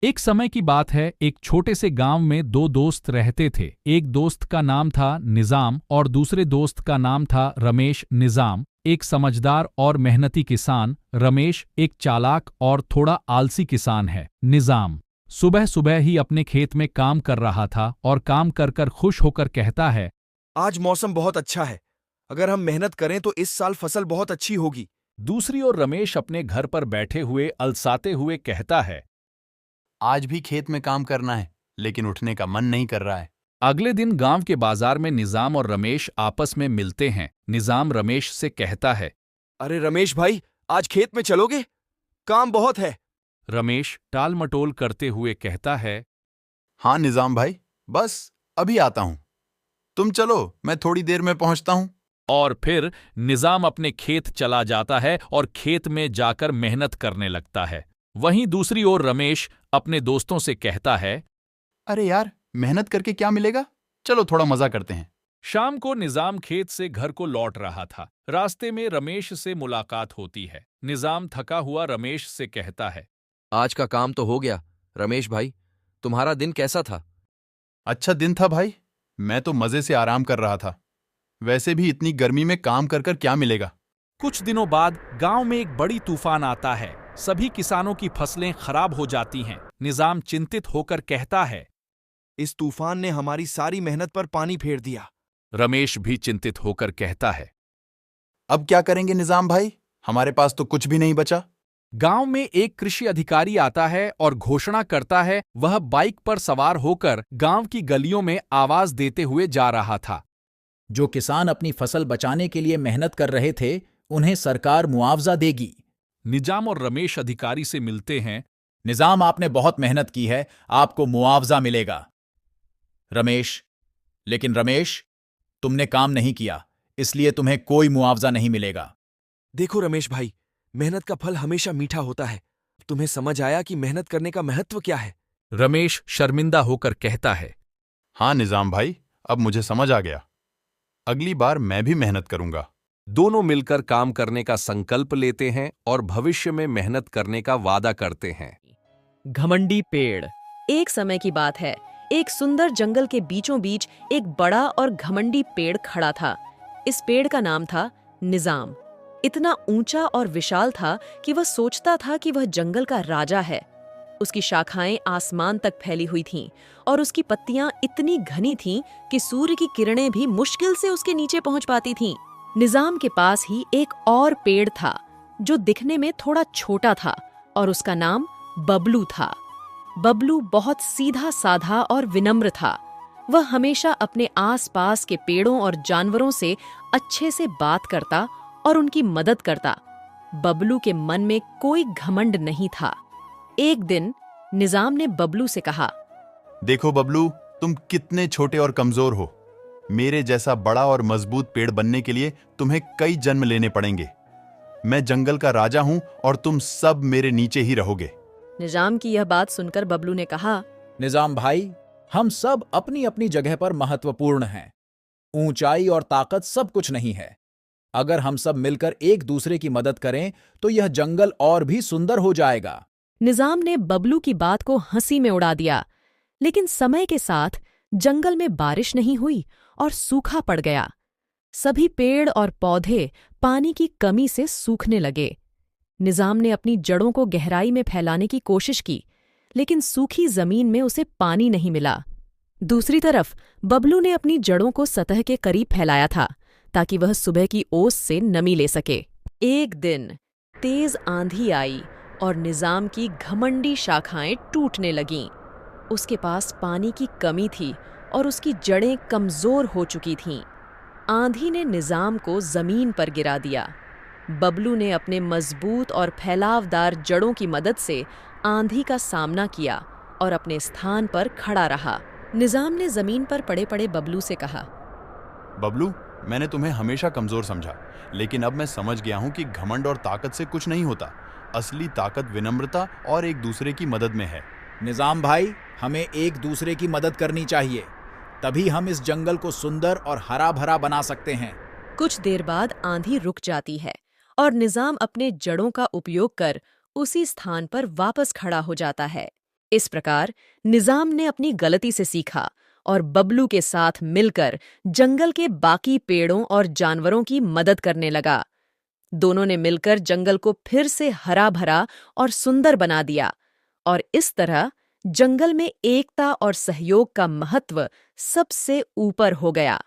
एक समय की बात है, एक छोटे से गांव में दो दोस्त रहते थे। एक दोस्त का नाम था निजाम और दूसरे दोस्त का नाम था रमेश। निजाम एक समझदार और मेहनती किसान, रमेश एक चालाक और थोड़ा आलसी किसान है। निजाम सुबह सुबह ही अपने खेत में काम कर रहा था और काम कर कर खुश होकर कहता है, आज मौसम बहुत अच्छा है। अगर हम मेहनत करें तो इस साल फसल बहुत अच्छी होगी। दूसरी ओर रमेश अपने घर पर बैठे हुए अलसाते हुए कहता है। आज भी खेत में काम करना है, लेकिन उठने का मन नहीं कर रहा है। अगले दिन गांव के बाजार में निजाम और रमेश आपस में मिलते हैं। निजाम रमेश से कहता है, अरे रमेश भाई, आज खेत में चलोगे? काम बहुत है। रमेश टाल-मटोल करते हुए कहता है, हाँ निजाम भाई, बस अभी आता हूं। तुम चलो, मैं थोड़ी देर में पहुंचता हूं। और फिर निजाम अपने खेत चला जाता है और खेत में जाकर मेहनत करने लगता है। वहीं दूसरी ओर रमेश अपने दोस्तों से कहता है, अरे यार, मेहनत करके क्या मिलेगा? चलो थोड़ा मजा करते हैं। शाम को निजाम खेत से घर को लौट रहा था। रास्ते में रमेश से मुलाकात होती है। निजाम थका हुआ रमेश से कहता है, आज का काम तो हो गया। रमेश भाई, तुम्हारा दिन कैसा था? अच्छा दिन था भाई, मैं तो मजे से आराम कर रहा था। वैसे भी इतनी गर्मी में काम कर कर क्या मिलेगा। कुछ दिनों बाद गांव में एक बड़ी तूफान आता है। सभी किसानों की फसलें खराब हो जाती हैं। निजाम चिंतित होकर कहता है, इस तूफान ने हमारी सारी मेहनत पर पानी फेर दिया। रमेश भी चिंतित होकर कहता है, अब क्या करेंगे निजाम भाई? हमारे पास तो कुछ भी नहीं बचा। गांव में एक कृषि अधिकारी आता है और घोषणा करता है। वह बाइक पर सवार होकर गांव की गलियों में आवाज देते हुए जा रहा था। जो किसान अपनी फसल बचाने के लिए मेहनत कर रहे थे, उन्हें सरकार मुआवजा देगी। निजाम और रमेश अधिकारी से मिलते हैं। निजाम, आपने बहुत मेहनत की है, आपको मुआवजा मिलेगा। लेकिन रमेश, तुमने काम नहीं किया, इसलिए तुम्हें कोई मुआवजा नहीं मिलेगा। देखो रमेश भाई, मेहनत का फल हमेशा मीठा होता है। तुम्हें समझ आया कि मेहनत करने का महत्व क्या है? रमेश शर्मिंदा होकर कहता है, हाँ निजाम भाई, अब मुझे समझ आ गया। अगली बार मैं भी मेहनत करूंगा। दोनों मिलकर काम करने का संकल्प लेते हैं और भविष्य में मेहनत करने का वादा करते हैं। घमंडी पेड़। एक समय की बात है, एक सुंदर जंगल के बीचों बीच एक बड़ा और घमंडी पेड़ खड़ा था। इस पेड़ का नाम था निजाम। इतना ऊंचा और विशाल था कि वह सोचता था कि वह जंगल का राजा है। उसकी शाखाएं आसमान तक फैली हुई थीं और उसकी पत्तियां इतनी घनी थीं कि सूर्य की किरणें भी मुश्किल से उसके नीचे पहुंच पाती थीं। निजाम के पास ही एक और पेड़ था जो दिखने में थोड़ा छोटा था और उसका नाम बबलू था। बबलू बहुत सीधा साधा और विनम्र था। वह हमेशा अपने आसपास के पेड़ों और जानवरों से अच्छे से बात करता और उनकी मदद करता। बबलू के मन में कोई घमंड नहीं था। एक दिन निजाम ने बबलू से कहा, देखो बबलू, तुम कितने छोटे और कमजोर हो। मेरे जैसा बड़ा और मजबूत पेड़ बनने के लिए तुम्हें कई जन्म लेने पड़ेंगे। मैं जंगल का राजा हूं और तुम सब मेरे नीचे ही रहोगे। निजाम की यह बात सुनकर बबलू ने कहा, निजाम भाई, हम सब अपनी अपनी जगह पर महत्वपूर्ण हैं। ऊंचाई और ताकत सब कुछ नहीं है। अगर हम सब मिलकर एक दूसरे की मदद करें तो यह जंगल और भी सुंदर हो जाएगा। निजाम ने बबलू की बात को हंसी में उड़ा दिया। लेकिन समय के साथ जंगल में बारिश नहीं हुई और सूखा पड़ गया। सभी पेड़ और पौधे पानी की कमी से सूखने लगे। निजाम ने अपनी जड़ों को गहराई में फैलाने की कोशिश की, लेकिन सूखी जमीन में उसे पानी नहीं मिला। दूसरी तरफ बबलू ने अपनी जड़ों को सतह के करीब फैलाया था ताकि वह सुबह की ओस से नमी ले सके। एक दिन तेज आंधी आई और निजाम की घमंडी शाखाएं टूटने लगीं। उसके पास पानी की कमी थी और उसकी जड़ें कमजोर हो चुकी थीं। आंधी ने निजाम को जमीन पर गिरा दिया। बबलू ने अपने मजबूत और फैलावदार जड़ों की मदद से आंधी का सामना किया और अपने स्थान पर खड़ा रहा। निजाम ने जमीन पर पड़े पड़े बबलू से कहा, बबलू, मैंने तुम्हें हमेशा कमजोर समझा, लेकिन अब मैं समझ गया हूं कि घमंड और ताकत से कुछ नहीं होता। असली ताकत विनम्रता और एक दूसरे की मदद में है। निजाम भाई, हमें एक दूसरे की मदद करनी चाहिए, तभी हम इस जंगल को सुंदर और हरा भरा बना सकते हैं। कुछ देर बाद आंधी रुक जाती है और निजाम अपने जड़ों का उपयोग कर उसी स्थान पर वापस खड़ा हो जाता है। इस प्रकार निजाम ने अपनी गलती से सीखा और बबलू के साथ मिलकर जंगल के बाकी पेड़ों और जानवरों की मदद करने लगा। दोनों ने मिलकर जंगल को फिर से हरा भरा और सुंदर बना दिया और इस तरह जंगल में एकता और सहयोग का महत्व सबसे ऊपर हो गया।